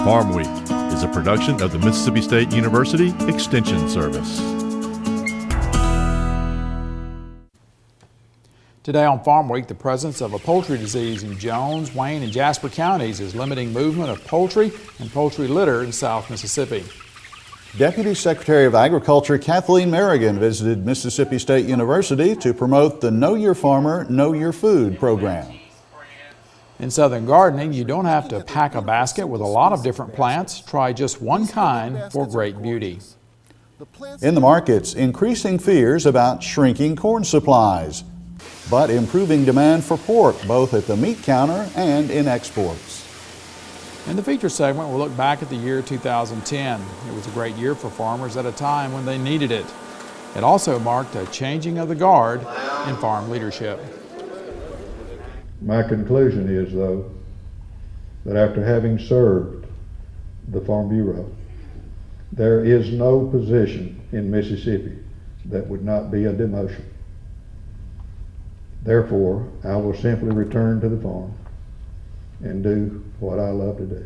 Farm Week is a production of the Mississippi State University Extension Service. Today on Farm Week, the presence of a poultry disease in Jones, Wayne, and Jasper counties is limiting movement of poultry and poultry litter in South Mississippi. Deputy Secretary of Agriculture Kathleen Merrigan visited Mississippi State University to promote the Know Your Farmer, Know Your Food program. In southern gardening, you don't have to pack a basket with a lot of different plants. Try just one kind for great beauty. In the markets, increasing fears about shrinking corn supplies, but improving demand for pork, both at the meat counter and in exports. In the feature segment, we'll look back at the year 2010. It was a great year for farmers at a time when they needed it. It also marked a changing of the guard in farm leadership. My conclusion is, though, that after having served the Farm Bureau, there is no position in Mississippi that would not be a demotion. Therefore, I will simply return to the farm and do what I love to do.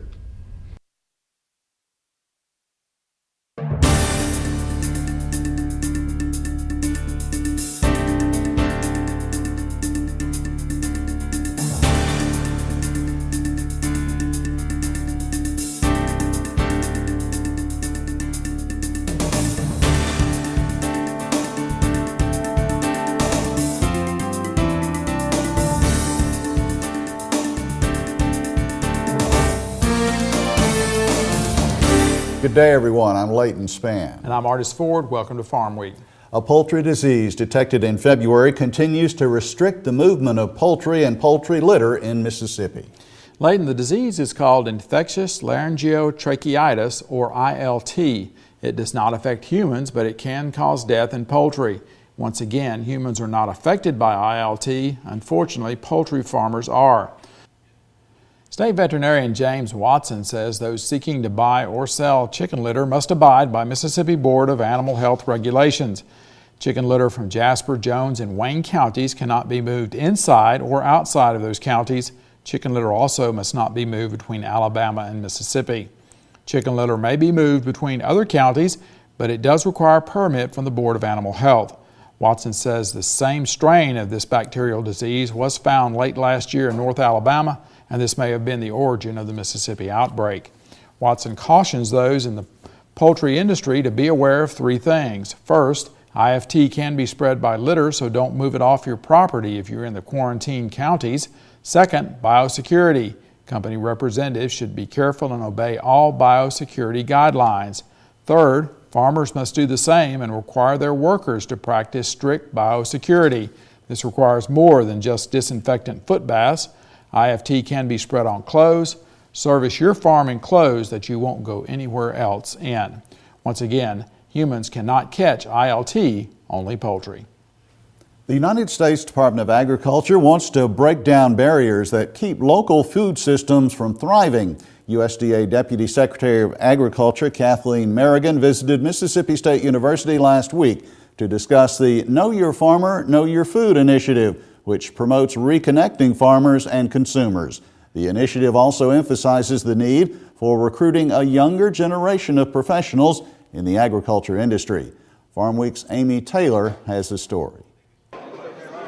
Good day, everyone. I'm Leighton Spann. And I'm Artis Ford. Welcome to Farm Week. A poultry disease detected in February continues to restrict the movement of poultry and poultry litter in Mississippi. Leighton, the disease is called infectious laryngeotracheitis, or ILT. It does not affect humans, but it can cause death in poultry. Once again, humans are not affected by ILT. Unfortunately, poultry farmers are. State veterinarian James Watson says those seeking to buy or sell chicken litter must abide by Mississippi Board of Animal Health regulations. Chicken litter from Jasper, Jones, and Wayne counties cannot be moved inside or outside of those counties. Chicken litter also must not be moved between Alabama and Mississippi. Chicken litter may be moved between other counties, but it does require a permit from the Board of Animal Health. Watson says the same strain of this bacterial disease was found late last year in North Alabama, and this may have been the origin of the Mississippi outbreak. Watson cautions those in the poultry industry to be aware of three things. First, IFT can be spread by litter, so don't move it off your property if you're in the quarantine counties. Second, biosecurity. Company representatives should be careful and obey all biosecurity guidelines. Third, farmers must do the same and require their workers to practice strict biosecurity. This requires more than just disinfectant foot baths. IFT can be spread on clothes. Service your farm in clothes that you won't go anywhere else in. Once again, humans cannot catch ILT, only poultry. The United States Department of Agriculture wants to break down barriers that keep local food systems from thriving. USDA Deputy Secretary of Agriculture Kathleen Merrigan visited Mississippi State University last week to discuss the Know Your Farmer, Know Your Food initiative, which promotes reconnecting farmers and consumers. The initiative also emphasizes the need for recruiting a younger generation of professionals in the agriculture industry. Farm Week's Amy Taylor has the story.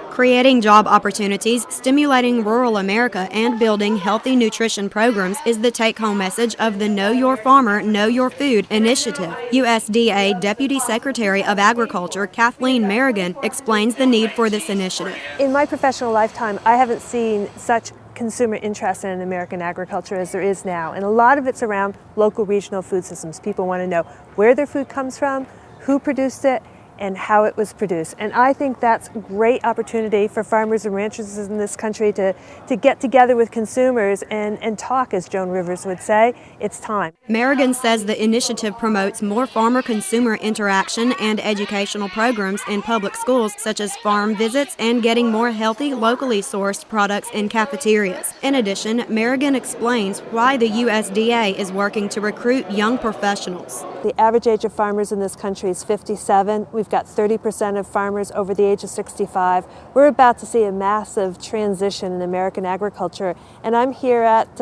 Creating job opportunities, stimulating rural America, and building healthy nutrition programs is the take-home message of the Know Your Farmer, Know Your Food initiative. USDA Deputy Secretary of Agriculture Kathleen Merrigan explains the need for this initiative. In my professional lifetime, I haven't seen such consumer interest in American agriculture as there is now. And a lot of it's around local regional food systems. People want to know where their food comes from, who produced it, and how it was produced. And I think that's a great opportunity for farmers and ranchers in this country to get together with consumers and talk, as Joan Rivers would say. It's time. Merrigan says the initiative promotes more farmer-consumer interaction and educational programs in public schools, such as farm visits and getting more healthy, locally sourced products in cafeterias. In addition, Merrigan explains why the USDA is working to recruit young professionals. The average age of farmers in this country is 57. We've got 30% of farmers over the age of 65. We're about to see a massive transition in American agriculture, and I'm here at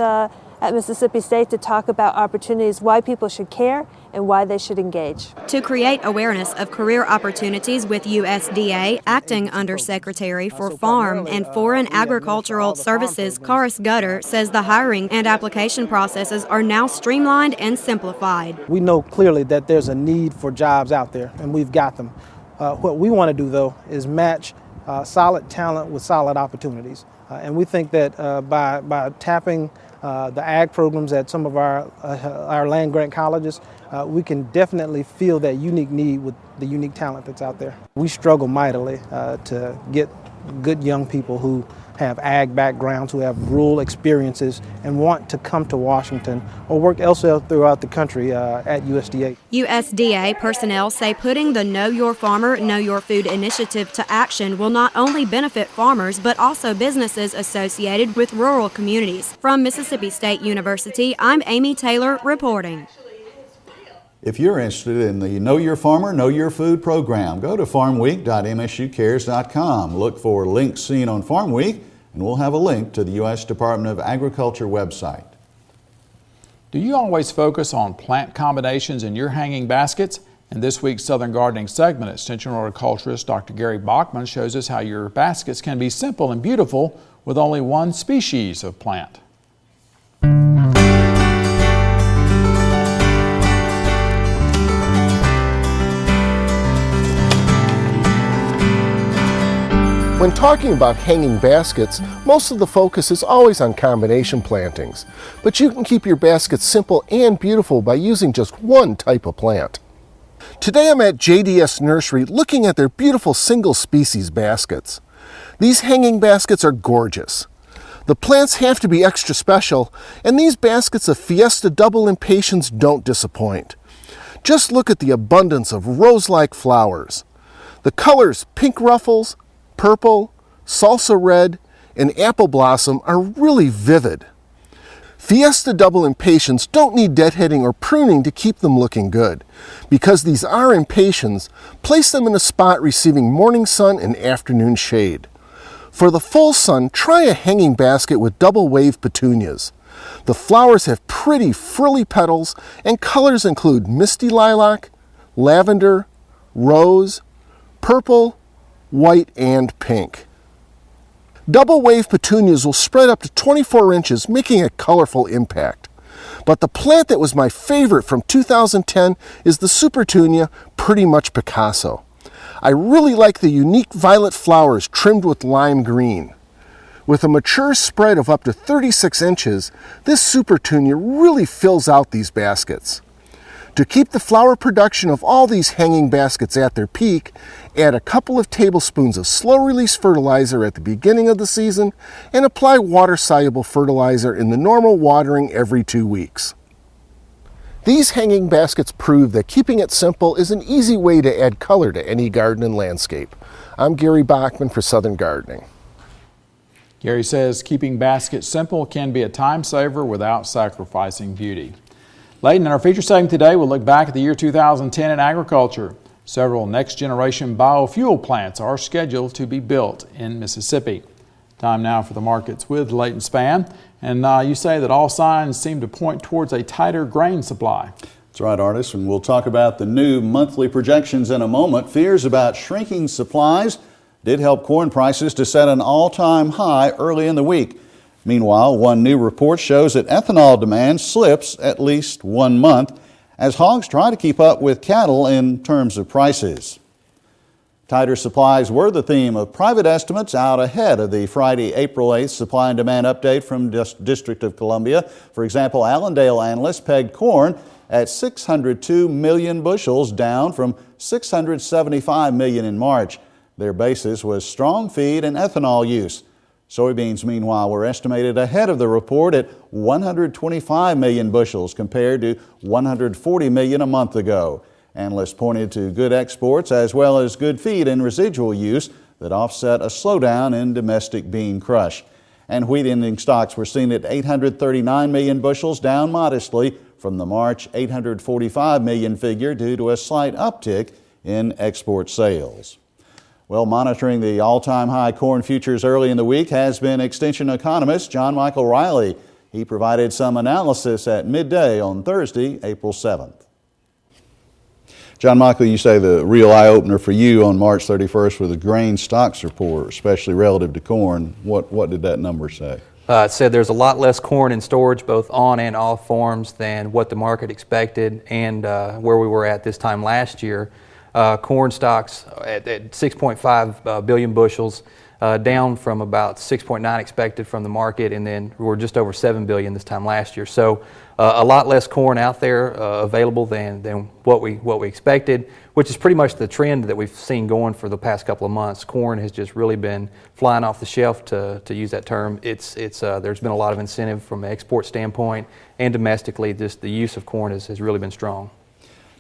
at Mississippi State to talk about opportunities, why people should care, and why they should engage. To create awareness of career opportunities with USDA, Acting Undersecretary for Farm and Foreign Agricultural Services Karis Gutter says the hiring and application processes are now streamlined and simplified. We know clearly that there's a need for jobs out there, and we've got them. What we want to do, though, is match solid talent with solid opportunities. And we think that by tapping the ag programs at some of our land-grant colleges, we can definitely fill that unique need with the unique talent that's out there. We struggle mightily to get good young people who have ag backgrounds, who have rural experiences, and want to come to Washington or work elsewhere throughout the country at USDA. USDA personnel say putting the Know Your Farmer, Know Your Food initiative to action will not only benefit farmers, but also businesses associated with rural communities. From Mississippi State University, I'm Amy Taylor reporting. If you're interested in the Know Your Farmer, Know Your Food program, go to farmweek.msucares.com. Look for links seen on Farm Week, and we'll have a link to the U.S. Department of Agriculture website. Do you always focus on plant combinations in your hanging baskets? In this week's Southern Gardening segment, Extension Horticulturist Dr. Gary Bachman shows us how your baskets can be simple and beautiful with only one species of plant. When talking about hanging baskets, most of the focus is always on combination plantings. But you can keep your baskets simple and beautiful by using just one type of plant. Today I'm at JDS Nursery looking at their beautiful single species baskets. These hanging baskets are gorgeous. The plants have to be extra special, and these baskets of Fiesta Double Impatiens don't disappoint. Just look at the abundance of rose-like flowers. The colors pink ruffles, purple, salsa red, and apple blossom are really vivid. Fiesta Double Impatiens don't need deadheading or pruning to keep them looking good. Because these are impatiens, place them in a spot receiving morning sun and afternoon shade. For the full sun, try a hanging basket with double wave petunias. The flowers have pretty frilly petals, and colors include misty lilac, lavender, rose, purple, white, and pink. Double wave petunias will spread up to 24 inches, making a colorful impact. But the plant that was my favorite from 2010 is the Supertunia Pretty Much Picasso. I really like the unique violet flowers trimmed with lime green. With a mature spread of up to 36 inches, this Supertunia really fills out these baskets. To keep the flower production of all these hanging baskets at their peak, add a couple of tablespoons of slow-release fertilizer at the beginning of the season and apply water-soluble fertilizer in the normal watering every 2 weeks. These hanging baskets prove that keeping it simple is an easy way to add color to any garden and landscape. I'm Gary Bachman for Southern Gardening. Gary says keeping baskets simple can be a time saver without sacrificing beauty. Later in our feature segment today, we'll look back at the year 2010 in agriculture. Several next-generation biofuel plants are scheduled to be built in Mississippi. Time now for the markets with Leighton Spann. And you say that all signs seem to point towards a tighter grain supply. That's right, Artis, and we'll talk about the new monthly projections in a moment. Fears about shrinking supplies did help corn prices to set an all-time high early in the week. Meanwhile, one new report shows that ethanol demand slips at least 1 month as hogs try to keep up with cattle in terms of prices. Tighter supplies were the theme of private estimates out ahead of the Friday, April 8th supply and demand update from District of Columbia. For example, Allendale analysts pegged corn at 602 million bushels, down from 675 million in March. Their basis was strong feed and ethanol use. Soybeans, meanwhile, were estimated ahead of the report at 125 million bushels compared to 140 million a month ago. Analysts pointed to good exports as well as good feed and residual use that offset a slowdown in domestic bean crush. And wheat ending stocks were seen at 839 million bushels, down modestly from the March 845 million figure due to a slight uptick in export sales. Well, monitoring the all-time high corn futures early in the week has been extension economist John Michael Riley. He provided some analysis at midday on Thursday, April 7th. John Michael, you say the real eye-opener for you on March 31st was the grain stocks report, especially relative to corn. What did that number say? It said there's a lot less corn in storage, both on and off farms, than what the market expected and where we were at this time last year. Corn stocks at 6.5 billion bushels, down from about 6.9 expected from the market, and then we're just over 7 billion this time last year. So a lot less corn out there available than what we expected, which is pretty much the trend that we've seen going for the past couple of months. Corn has just really been flying off the shelf, to use that term. There's been a lot of incentive from an export standpoint, and domestically, just the use of corn has really been strong.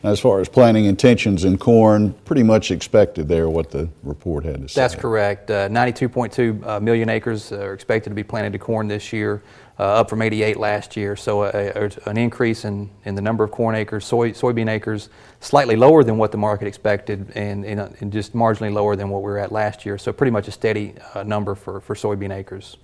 As far as planting intentions in corn, pretty much expected there what the report had to say. That's correct. 92.2 million acres are expected to be planted to corn this year, up from 88 last year. So an increase in the number of corn acres. Soybean acres slightly lower than what the market expected, and just marginally lower than what we were at last year. So pretty much a steady number for soybean acres.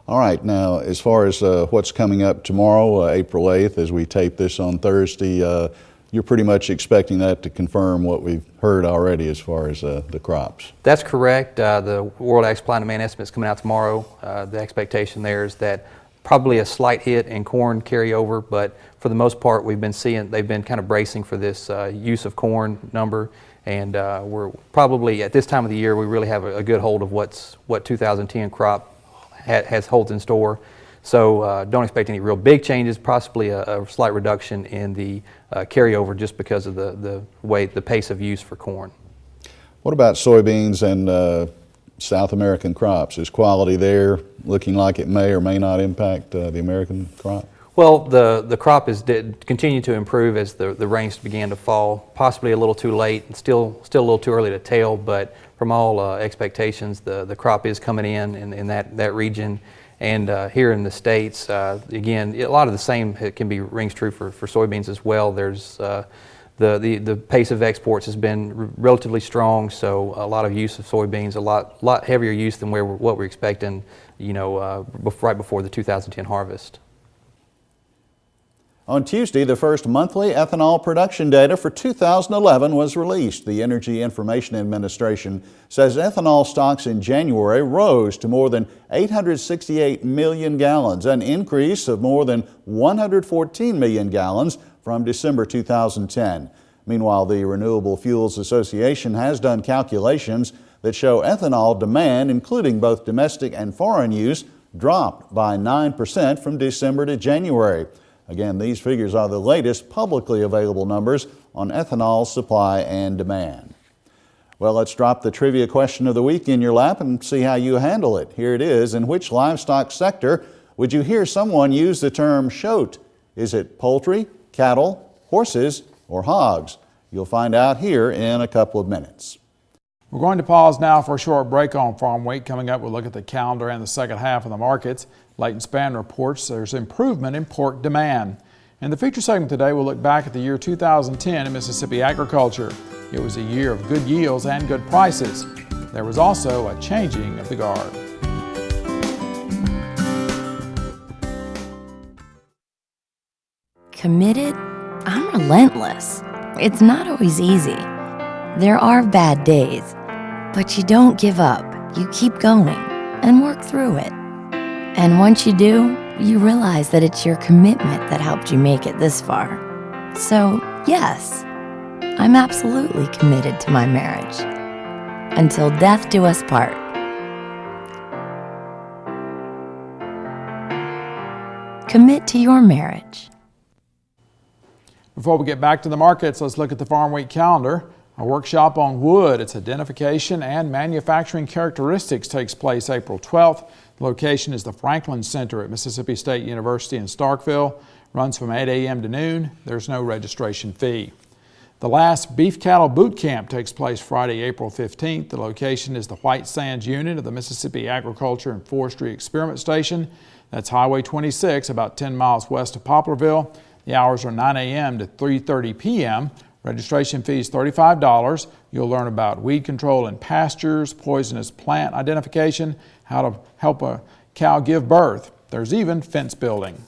All right, now as far as what's coming up tomorrow, April 8th, as we tape this on Thursday, you're pretty much expecting that to confirm what we've heard already as far as the crops. That's correct. The World Ag Supply and Demand estimate's coming out tomorrow. The expectation there is that probably a slight hit in corn carryover, but for the most part we've been seeing, they've been kind of bracing for this use of corn number, and we're probably, at this time of the year, we really have a good hold of what 2010 crop holds in store. So don't expect any real big changes, possibly a slight reduction in the carryover just because of the pace of use for corn. What about soybeans and South American crops? Is quality there looking like it may or may not impact the American crop? Well, the crop did continue to improve as the rains began to fall, possibly a little too late, and still a little too early to tell, but from all expectations, the crop is coming in that region. And here in the States, again, a lot of the same rings true for soybeans as well. There's the pace of exports has been relatively strong, so a lot of use of soybeans, a lot heavier use than what we're expecting, right before the 2010 harvest. On Tuesday, the first monthly ethanol production data for 2011 was released. The Energy Information Administration says ethanol stocks in January rose to more than 868 million gallons, an increase of more than 114 million gallons from December 2010. Meanwhile, the Renewable Fuels Association has done calculations that show ethanol demand, including both domestic and foreign use, dropped by 9% from December to January. Again, these figures are the latest publicly available numbers on ethanol supply and demand. Well, let's drop the trivia question of the week in your lap and see how you handle it. Here it is. In which livestock sector would you hear someone use the term shoat? Is it poultry, cattle, horses, or hogs? You'll find out here in a couple of minutes. We're going to pause now for a short break on Farm Week. Coming up, we'll look at the calendar and the second half of the markets. Leighton Spann reports there's improvement in pork demand. In the feature segment today, we'll look back at the year 2010 in Mississippi agriculture. It was a year of good yields and good prices. There was also a changing of the guard. Committed? I'm relentless. It's not always easy. There are bad days, but you don't give up. You keep going and work through it. And once you do, you realize that it's your commitment that helped you make it this far. So, yes, I'm absolutely committed to my marriage. Until death do us part. Commit to your marriage. Before we get back to the markets, let's look at the Farm Week calendar. A workshop on wood, its identification and manufacturing characteristics takes place April 12th. The location is the Franklin Center at Mississippi State University in Starkville. Runs from 8 a.m. to noon. There's no registration fee. The last Beef Cattle Boot Camp takes place Friday, April 15th. The location is the White Sands Unit of the Mississippi Agriculture and Forestry Experiment Station. That's Highway 26, about 10 miles west of Poplarville. The hours are 9 a.m. to 3:30 p.m. Registration fee is $35. You'll learn about weed control in pastures, poisonous plant identification, how to help a cow give birth. There's even fence building.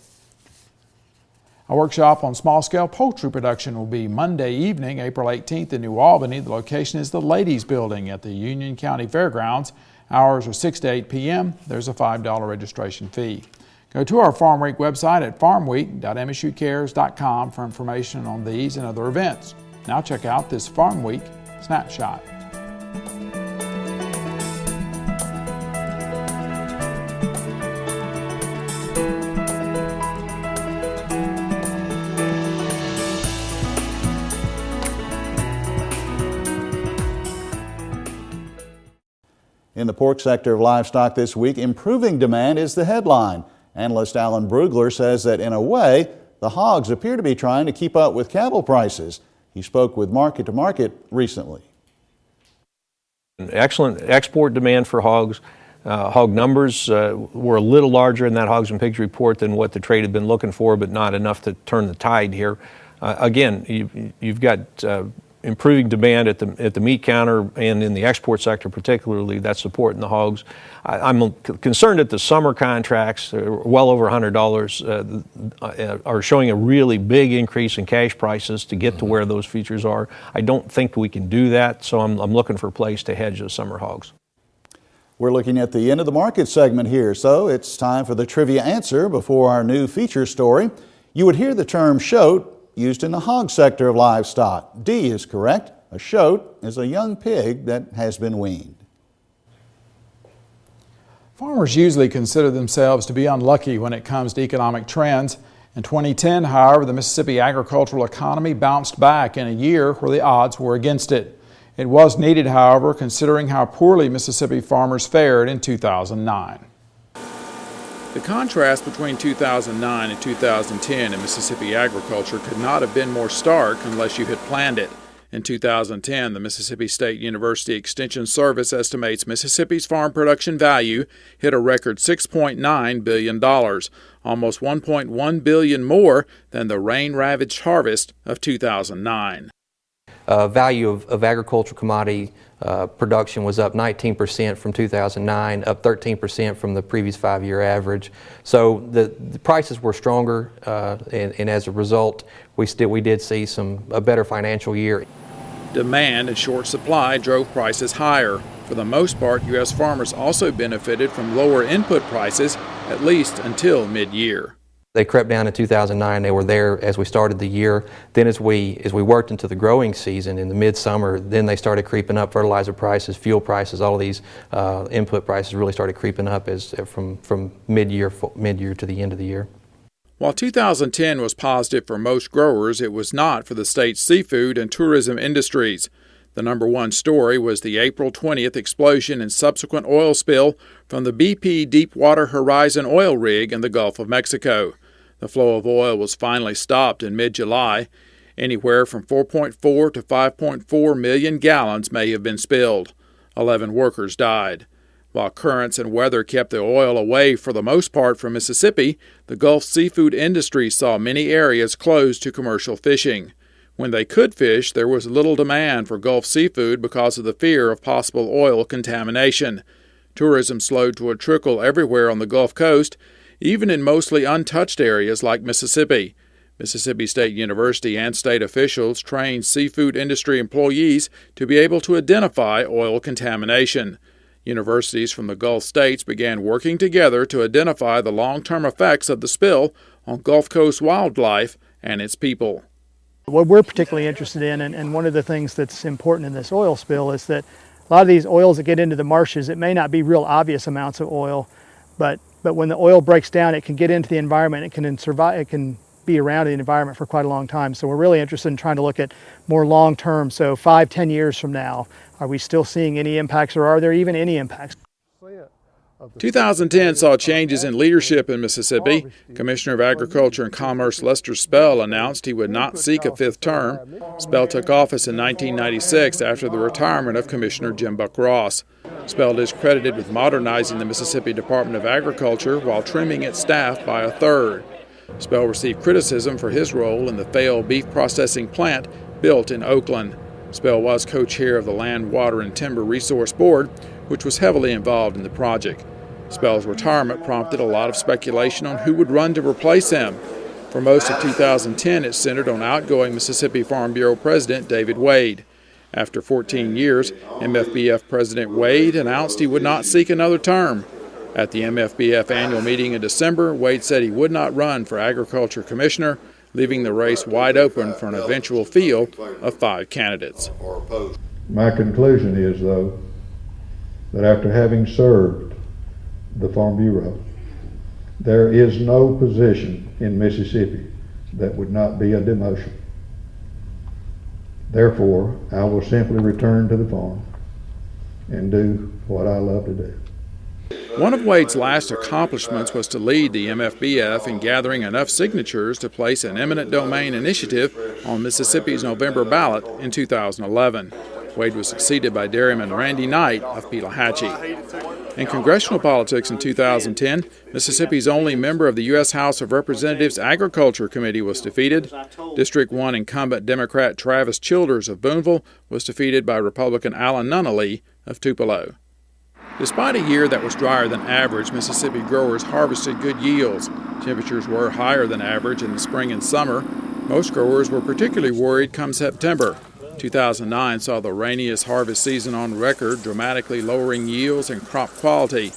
A workshop on small-scale poultry production will be Monday evening, April 18th in New Albany. The location is the Ladies Building at the Union County Fairgrounds. Hours are 6 to 8 p.m. There's a $5 registration fee. Go to our Farm Week website at farmweek.msucares.com for information on these and other events. Now check out this Farm Week snapshot. In the pork sector of livestock this week, improving demand is the headline. Analyst Alan Brugler says that in a way, the hogs appear to be trying to keep up with cattle prices. He spoke with Market to Market recently. Excellent export demand for hogs. Hog numbers were a little larger in that Hogs and Pigs report than what the trade had been looking for, but not enough to turn the tide here. Again, you've got improving demand at the meat counter and in the export sector particularly. That's supporting the hogs. I'm concerned that the summer contracts, well over $100, are showing a really big increase in cash prices to get to where those futures are. I don't think we can do that, so I'm looking for a place to hedge the summer hogs. We're looking at the end of the market segment here, so it's time for the trivia answer before our new feature story. You would hear the term shoat used in the hog sector of livestock. D is correct. A shoat is a young pig that has been weaned. Farmers usually consider themselves to be unlucky when it comes to economic trends. In 2010, however, the Mississippi agricultural economy bounced back in a year where the odds were against it. It was needed, however, considering how poorly Mississippi farmers fared in 2009. The contrast between 2009 and 2010 in Mississippi agriculture could not have been more stark unless you had planned it. In 2010, the Mississippi State University Extension Service estimates Mississippi's farm production value hit a record $6.9 billion, almost $1.1 billion more than the rain-ravaged harvest of 2009. Value of agricultural commodity production was up 19% from 2009, up 13% from the previous 5-year average. So the prices were stronger, and as a result, we did see a better financial year. Demand and short supply drove prices higher. For the most part, U.S. farmers also benefited from lower input prices, at least until mid-year. They crept down in 2009. They were there as we started the year. Then as we worked into the growing season in the midsummer, then they started creeping up. Fertilizer prices, fuel prices, all of these input prices really started creeping up from mid-year to the end of the year. While 2010 was positive for most growers, it was not for the state's seafood and tourism industries. The number one story was the April 20th explosion and subsequent oil spill from the BP Deepwater Horizon oil rig in the Gulf of Mexico. The flow of oil was finally stopped in mid-July. Anywhere from 4.4 to 5.4 million gallons may have been spilled. 11 workers died. While currents and weather kept the oil away for the most part from Mississippi, the Gulf seafood industry saw many areas closed to commercial fishing. When they could fish, there was little demand for Gulf seafood because of the fear of possible oil contamination. Tourism slowed to a trickle everywhere on the Gulf Coast, even in mostly untouched areas like Mississippi. Mississippi State University and state officials trained seafood industry employees to be able to identify oil contamination. Universities from the Gulf states began working together to identify the long-term effects of the spill on Gulf Coast wildlife and its people. What we're particularly interested in, and one of the things that's important in this oil spill, is that a lot of these oils that get into the marshes, it may not be real obvious amounts of oil, but when the oil breaks down, it can get into the environment. It can be around in the environment for quite a long time. So we're really interested in trying to look at more long-term. So 5-10 years from now, are we still seeing any impacts, or are there even any impacts? 2010 saw changes in leadership in Mississippi. Commissioner of Agriculture and Commerce Lester Spell announced he would not seek a fifth term. Spell took office in 1996 after the retirement of Commissioner Jim Buck Ross. Spell is credited with modernizing the Mississippi Department of Agriculture while trimming its staff by a third. Spell received criticism for his role in the failed beef processing plant built in Oakland. Spell was co-chair of the Land, Water, and Timber Resource Board, which was heavily involved in the project. Spell's retirement prompted a lot of speculation on who would run to replace him. For most of 2010, it centered on outgoing Mississippi Farm Bureau President David Wade. After 14 years, MFBF President Wade announced he would not seek another term. At the MFBF annual meeting in December, Wade said he would not run for Agriculture Commissioner, leaving the race wide open for an eventual field of 5 candidates. My conclusion is, though, that after having served the Farm Bureau, there is no position in Mississippi that would not be a demotion. Therefore, I will simply return to the farm and do what I love to do. One of Wade's last accomplishments was to lead the MFBF in gathering enough signatures to place an eminent domain initiative on Mississippi's November ballot in 2011. Wade was succeeded by Dairyman Randy Knight of Pelahatchie. In congressional politics in 2010, Mississippi's only member of the U.S. House of Representatives Agriculture Committee was defeated. District 1 incumbent Democrat Travis Childers of Boonville was defeated by Republican Alan Nunnally of Tupelo. Despite a year that was drier than average, Mississippi growers harvested good yields. Temperatures were higher than average in the spring and summer. Most growers were particularly worried come September. 2009 saw the rainiest harvest season on record, dramatically lowering yields and crop quality.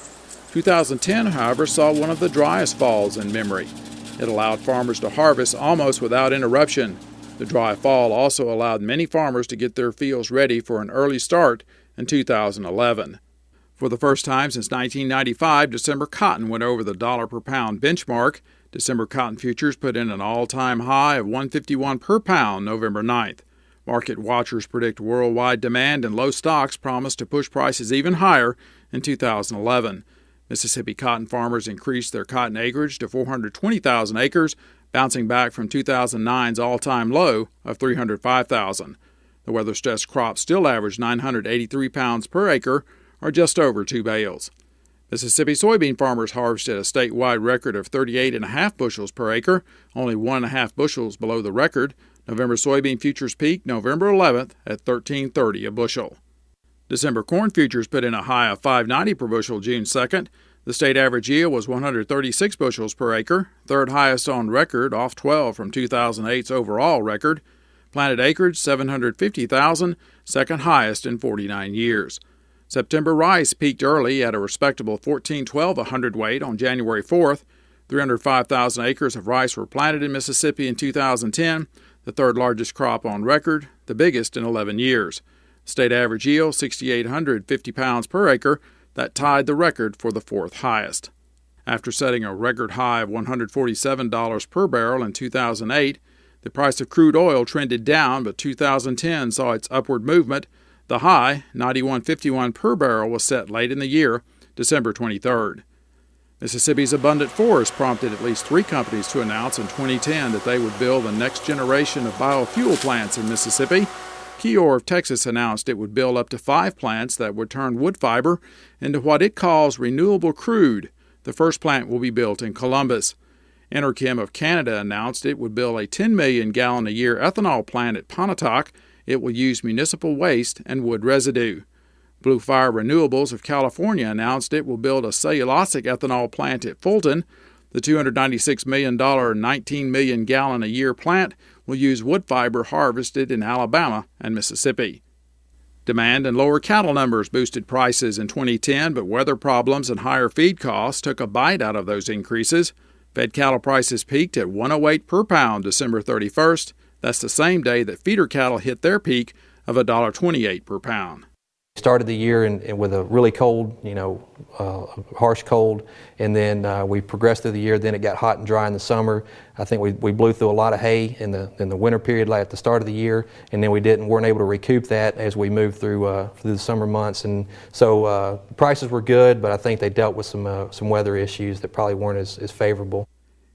2010, however, saw one of the driest falls in memory. It allowed farmers to harvest almost without interruption. The dry fall also allowed many farmers to get their fields ready for an early start in 2011. For the first time since 1995, December cotton went over the $1 per pound benchmark. December cotton futures put in an all-time high of $151 per pound November 9th. Market watchers predict worldwide demand and low stocks promise to push prices even higher in 2011. Mississippi cotton farmers increased their cotton acreage to 420,000 acres, bouncing back from 2009's all-time low of 305,000. The weather-stressed crop still averaged 983 pounds per acre, or just over 2 bales. Mississippi soybean farmers harvested a statewide record of 38.5 bushels per acre, only 1.5 bushels below the record. November soybean futures peaked November 11th at $13.30 a bushel. December corn futures put in a high of $5.90 per bushel June 2nd. The state average yield was 136 bushels per acre, third highest on record, off 12 from 2008's overall record. Planted acreage 750,000, second highest in 49 years. September rice peaked early at a respectable 14.12 a hundredweight on January 4th. 305,000 acres of rice were planted in Mississippi in 2010, the third largest crop on record, the biggest in 11 years. State average yield 6,850 pounds per acre, that tied the record for the fourth highest. After setting a record high of $147 per barrel in 2008, the price of crude oil trended down, but 2010 saw its upward movement. The high, $91.51 per barrel, was set late in the year, December 23rd. Mississippi's abundant forest prompted at least 3 companies to announce in 2010 that they would build the next generation of biofuel plants in Mississippi. Keyor of Texas announced it would build up to 5 plants that would turn wood fiber into what it calls renewable crude. The first plant will be built in Columbus. Enerchem of Canada announced it would build a 10 million gallon a year ethanol plant at Pontotoc. It will use municipal waste and wood residue. Blue Fire Renewables of California announced it will build a cellulosic ethanol plant at Fulton. The $296 million, 19 million gallon a year plant will use wood fiber harvested in Alabama and Mississippi. Demand and lower cattle numbers boosted prices in 2010, but weather problems and higher feed costs took a bite out of those increases. Fed cattle prices peaked at $108 per pound December 31st. That's the same day that feeder cattle hit their peak of $1.28 per pound. Started the year with a really cold, harsh cold, and then we progressed through the year. Then it got hot and dry in the summer. I think we blew through a lot of hay in the winter period, like at the start of the year, and then we weren't able to recoup that as we moved through the summer months. And so prices were good, but I think they dealt with some weather issues that probably weren't as favorable.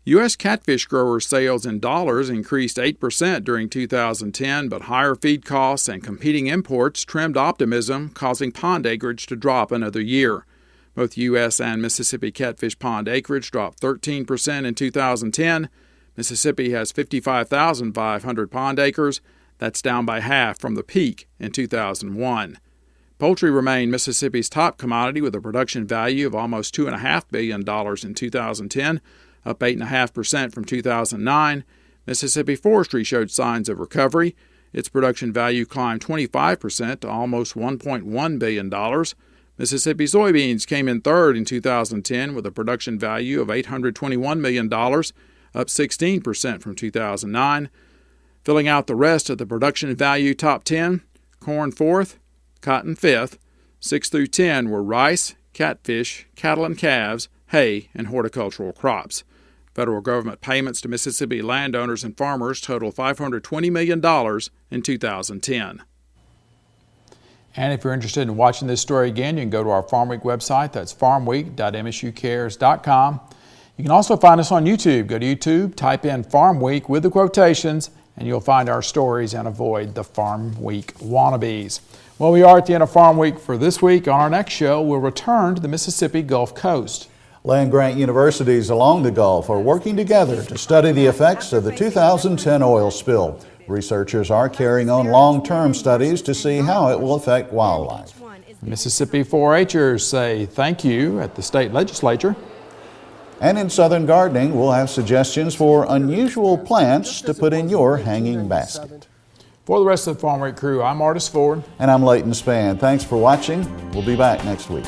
U.S. catfish growers' sales in dollars increased 8% during 2010, but higher feed costs and competing imports trimmed optimism, causing pond acreage to drop another year. Both U.S. and Mississippi catfish pond acreage dropped 13% in 2010. Mississippi has 55,500 pond acres. That's down by half from the peak in 2001. Poultry remained Mississippi's top commodity with a production value of almost $2.5 billion in 2010, up 8.5% from 2009. Mississippi forestry showed signs of recovery. Its production value climbed 25% to almost $1.1 billion. Mississippi soybeans came in third in 2010 with a production value of $821 million, up 16% from 2009. Filling out the rest of the production value top 10, corn fourth, cotton fifth. 6 through 10 were rice, catfish, cattle and calves, hay, and horticultural crops. Federal government payments to Mississippi landowners and farmers total $520 million in 2010. And if you're interested in watching this story again, you can go to our Farm Week website. That's farmweek.msucares.com. You can also find us on YouTube. Go to YouTube, type in Farm Week with the quotations, and you'll find our stories and avoid the Farm Week wannabes. Well, we are at the end of Farm Week for this week. On our next show, we'll return to the Mississippi Gulf Coast. Land-grant universities along the Gulf are working together to study the effects of the 2010 oil spill. Researchers are carrying on long-term studies to see how it will affect wildlife. Mississippi 4-H'ers say thank you at the state legislature. And in Southern Gardening, we'll have suggestions for unusual plants to put in your hanging basket. For the rest of the Farm Week crew, I'm Artis Ford. And I'm Leighton Spann. Thanks for watching. We'll be back next week.